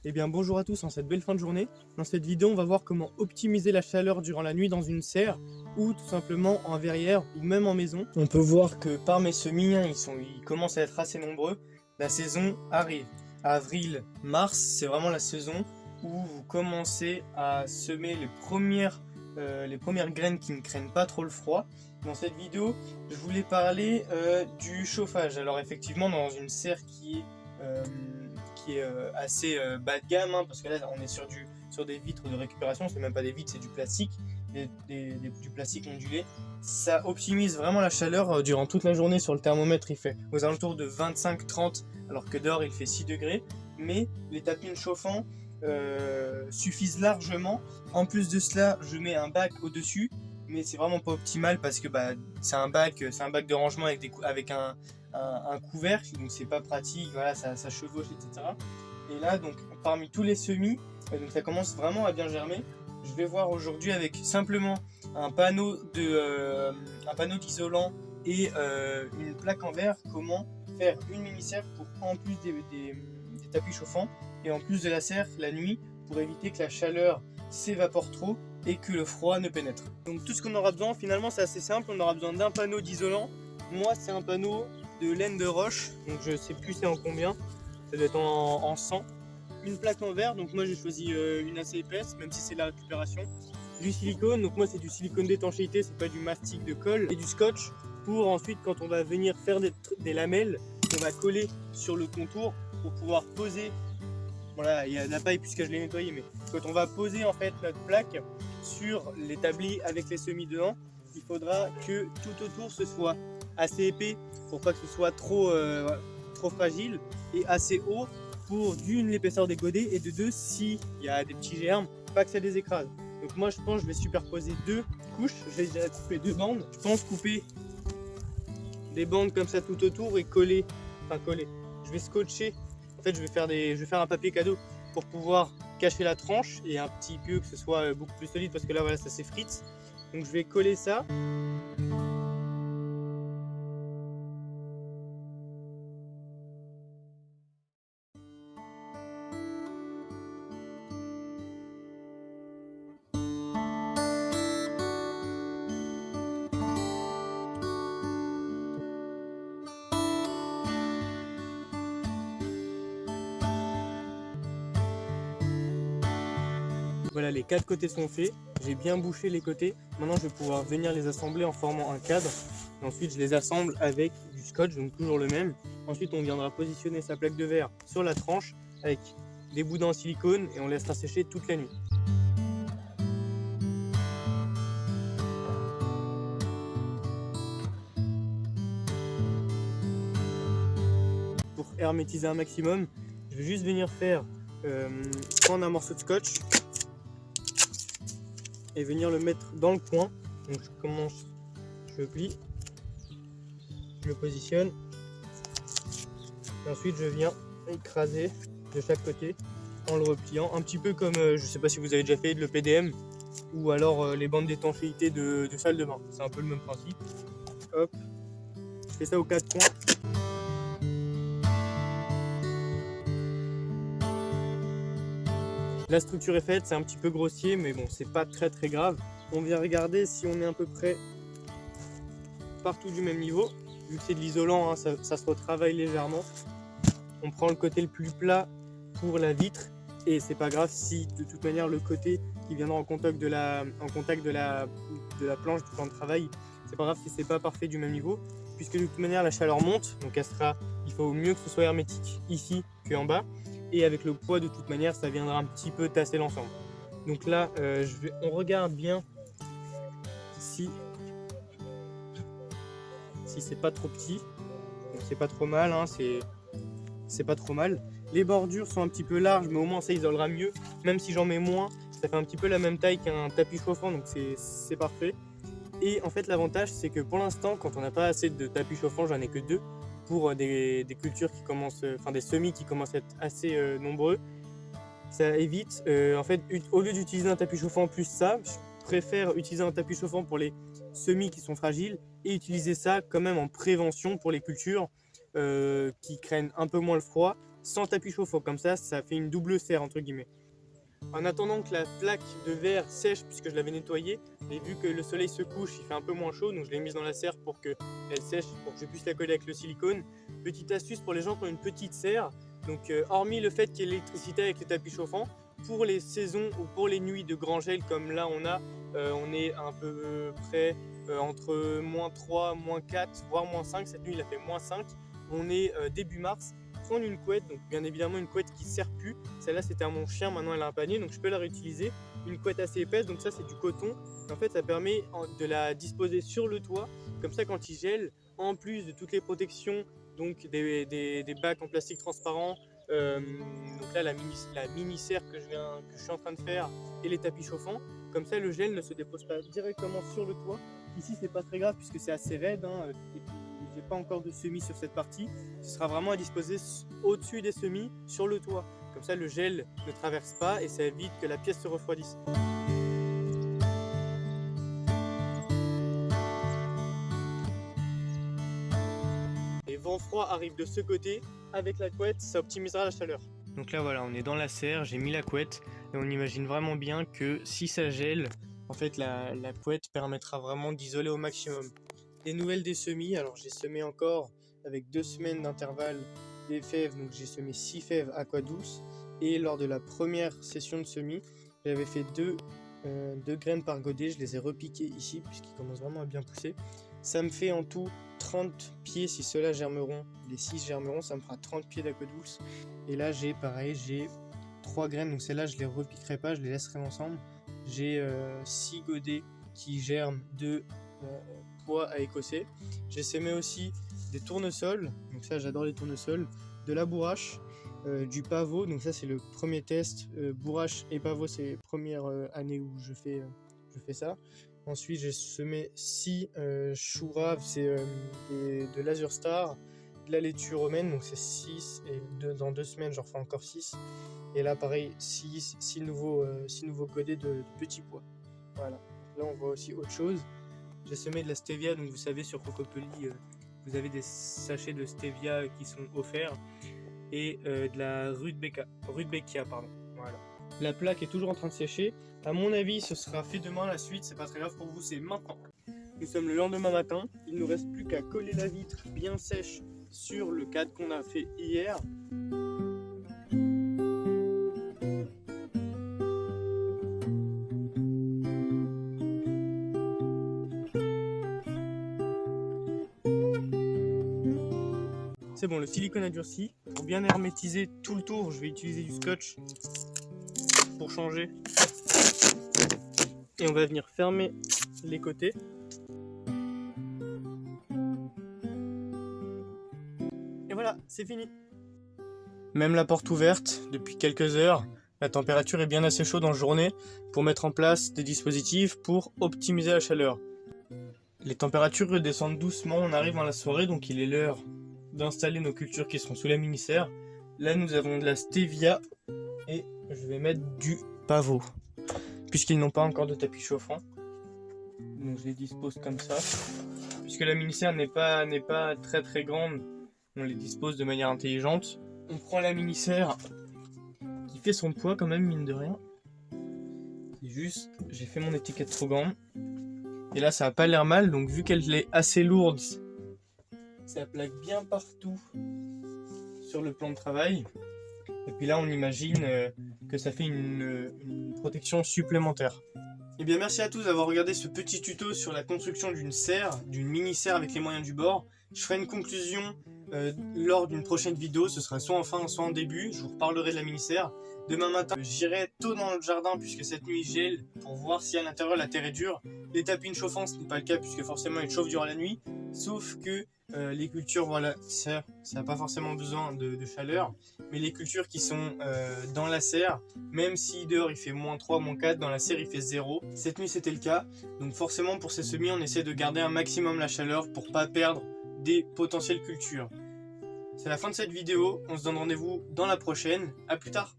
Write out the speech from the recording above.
Eh bien bonjour à tous en cette belle fin de journée. Dans cette vidéo on va voir comment optimiser la chaleur durant la nuit dans une serre ou tout simplement en verrière ou même en maison. On peut voir que par mes semis, ils commencent à être assez nombreux. La saison arrive. Avril, mars, c'est vraiment la saison où vous commencez à semer les premières graines qui ne craignent pas trop le froid. Dans cette vidéo, je voulais parler du chauffage. Alors effectivement dans une serre qui est assez bas de gamme, parce que là on est sur des vitres de récupération, c'est même pas des vitres, c'est du plastique, du plastique ondulé. Ça optimise vraiment la chaleur durant toute la journée. Sur le thermomètre il fait aux alentours de 25-30 alors que dehors il fait 6 degrés, mais les tapis chauffants suffisent largement. En plus de cela je mets un bac au dessus, mais c'est vraiment pas optimal parce que c'est un bac de rangement avec un couvercle, donc c'est pas pratique, voilà, ça chevauche, etc. Et là, donc, parmi tous les semis, donc ça commence vraiment à bien germer. Je vais voir aujourd'hui avec simplement un panneau d'isolant et une plaque en verre comment faire une mini serre pour, en plus des tapis chauffants et en plus de la serre la nuit, pour éviter que la chaleur s'évapore trop et que le froid ne pénètre. Donc tout ce qu'on aura besoin finalement c'est assez simple. On aura besoin d'un panneau d'isolant. Moi c'est un panneau de laine de roche, donc je sais plus c'est en combien, ça doit être en 100. Une plaque en verre, donc moi j'ai choisi une assez épaisse, même si c'est la récupération. Du silicone, donc moi c'est du silicone d'étanchéité, c'est pas du mastic de colle. Et du scotch pour ensuite, quand on va venir faire des lamelles, on va coller sur le contour pour pouvoir poser. Voilà, il y a la paille puisque je l'ai nettoyé, mais quand on va poser en fait notre plaque sur l'établi avec les semis dedans, il faudra que tout autour ce soit assez épais pour pas que ce soit trop fragile, et assez haut pour d'une l'épaisseur des godets, et de deux, s'il y a des petits germes, pas que ça les écrase. Donc moi je pense que je vais superposer deux couches. Je vais déjà couper deux bandes. Je pense couper des bandes comme ça tout autour et coller. Je vais scotcher. En fait je vais faire un papier cadeau pour pouvoir cacher la tranche et un petit peu que ce soit beaucoup plus solide, parce que là voilà, ça s'effrite. Donc je vais coller ça. Voilà, les quatre côtés sont faits. J'ai bien bouché les côtés. Maintenant, je vais pouvoir venir les assembler en formant un cadre. Et ensuite, je les assemble avec du scotch, donc toujours le même. Ensuite, on viendra positionner sa plaque de verre sur la tranche avec des boudins en silicone et on laissera sécher toute la nuit. Pour hermétiser un maximum, je vais juste venir faire prendre un morceau de scotch et venir le mettre dans le coin. Donc je plie, je le positionne, et ensuite je viens écraser de chaque côté en le repliant, un petit peu comme, je sais pas si vous avez déjà fait le PDM ou alors les bandes d'étanchéité de salle de bain, c'est un peu le même principe. Hop, je fais ça aux quatre coins. La structure est faite, c'est un petit peu grossier, mais bon, c'est pas très grave. On vient regarder si on est à peu près partout du même niveau. Vu que c'est de l'isolant, hein, ça se retravaille légèrement. On prend le côté le plus plat pour la vitre, et c'est pas grave si de toute manière le côté qui viendra en contact de la planche du plan de travail, c'est pas grave si c'est pas parfait du même niveau, puisque de toute manière la chaleur monte, donc il faut mieux que ce soit hermétique ici qu'en bas, et avec le poids de toute manière ça viendra un petit peu tasser l'ensemble. Donc là on regarde bien si c'est pas trop petit, donc c'est pas trop mal, hein, c'est pas trop mal. Les bordures sont un petit peu larges, mais au moins ça isolera mieux. Même si j'en mets moins, ça fait un petit peu la même taille qu'un tapis chauffant, donc c'est parfait. Et en fait l'avantage c'est que pour l'instant, quand on n'a pas assez de tapis chauffants, j'en ai que deux pour des cultures qui commencent, des semis qui commencent à être assez nombreux. Ça évite, en fait, au lieu d'utiliser un tapis chauffant plus ça, je préfère utiliser un tapis chauffant pour les semis qui sont fragiles et utiliser ça quand même en prévention pour les cultures qui craignent un peu moins le froid, sans tapis chauffant. Comme ça fait une double serre entre guillemets. En attendant que la plaque de verre sèche, puisque je l'avais nettoyée, et vu que le soleil se couche, il fait un peu moins chaud, donc je l'ai mise dans la serre pour qu'elle sèche, pour que je puisse la coller avec le silicone. Petite astuce pour les gens qui ont une petite serre, donc hormis le fait qu'il y ait l'électricité avec les tapis chauffants, pour les saisons ou pour les nuits de grand gel comme là on est à peu près entre -3, -4, voire -5, cette nuit il a fait -5, on est début mars. Prendre une couette, donc bien évidemment une couette qui ne sert plus, celle-là c'était à mon chien, maintenant elle a un panier donc je peux la réutiliser, une couette assez épaisse, donc ça c'est du coton, en fait ça permet de la disposer sur le toit, comme ça quand il gèle, en plus de toutes les protections, donc des bacs en plastique transparent, donc là la mini serre que je suis en train de faire et les tapis chauffants, comme ça le gel ne se dépose pas directement sur le toit. Ici c'est pas très grave puisque c'est assez raide, et puis j'ai pas encore de semis sur cette partie, ce sera vraiment à disposer au-dessus des semis sur le toit, comme ça le gel ne traverse pas et ça évite que la pièce se refroidisse. Les vents froids arrivent de ce côté, avec la couette ça optimisera la chaleur. Donc là voilà, on est dans la serre, j'ai mis la couette et on imagine vraiment bien que si ça gèle, en fait la couette permettra vraiment d'isoler au maximum. Des nouvelles des semis, alors j'ai semé encore avec 2 semaines d'intervalle des fèves, donc j'ai semé 6 fèves aqua douce, et lors de la première session de semis, j'avais fait 2 graines par godet, je les ai repiquées ici puisqu'ils commencent vraiment à bien pousser. Ça me fait en tout 30 pieds, si ceux-là germeront, les 6 germeront, ça me fera 30 pieds d'aqua douce. Et là j'ai 3 graines, donc celles-là je les repiquerai pas, je les laisserai ensemble. J'ai 6 godets qui germent de pois à écossais. J'ai semé aussi des tournesols, donc ça j'adore les tournesols, de la bourrache, du pavot, donc ça c'est le premier test, bourrache et pavot c'est les premières années où je fais ça. Ensuite j'ai semé 6 choux raves, c'est de l'Azur Star, de la laitue romaine, donc c'est 6, et dans 2 semaines j'en refais encore 6. Et là pareil, 6 nouveaux godets de petits pois. Voilà, là on voit aussi autre chose. J'ai semé de la stevia, donc vous savez sur Cocopelli, vous avez des sachets de stevia qui sont offerts, et de la Rudbeckia, pardon. Voilà. La plaque est toujours en train de sécher. À mon avis, ce sera fait demain la suite, c'est pas très grave pour vous, c'est maintenant. Nous sommes le lendemain matin, il ne nous reste plus qu'à coller la vitre bien sèche sur le cadre qu'on a fait hier. C'est bon, le silicone a durci. Pour bien hermétiser tout le tour, je vais utiliser du scotch pour changer. Et on va venir fermer les côtés. Et voilà, c'est fini. Même la porte ouverte depuis quelques heures, la température est bien assez chaude en journée pour mettre en place des dispositifs pour optimiser la chaleur. Les températures redescendent doucement, on arrive dans la soirée, donc il est l'heure d'installer nos cultures qui seront sous la mini-serre. Là nous avons de la stevia et je vais mettre du pavot puisqu'ils n'ont pas encore de tapis chauffant, donc je les dispose comme ça. Puisque la mini-serre n'est pas très grande, on les dispose de manière intelligente. On prend la mini-serre qui fait son poids quand même, mine de rien. C'est juste, j'ai fait mon étiquette trop grande et là ça a pas l'air mal, donc vu qu'elle est assez lourde, ça plaque bien partout sur le plan de travail. Et puis là on imagine que ça fait une protection supplémentaire. Et bien merci à tous d'avoir regardé ce petit tuto sur la construction d'une serre, d'une mini-serre avec les moyens du bord. Je ferai une conclusion lors d'une prochaine vidéo, ce sera soit en fin soit en début, je vous reparlerai de la mini-serre. Demain matin, j'irai tôt dans le jardin puisque cette nuit il gèle pour voir si à l'intérieur la terre est dure. Les tapis ne chauffant, ce n'est pas le cas puisque forcément ils chauffent durant la nuit. Sauf que les cultures, voilà, ça n'a pas forcément besoin de chaleur. Mais les cultures qui sont dans la serre, même si dehors il fait -3, -4, dans la serre il fait 0. Cette nuit c'était le cas. Donc forcément pour ces semis, on essaie de garder un maximum la chaleur pour pas perdre des potentielles cultures. C'est la fin de cette vidéo, on se donne rendez-vous dans la prochaine. À plus tard.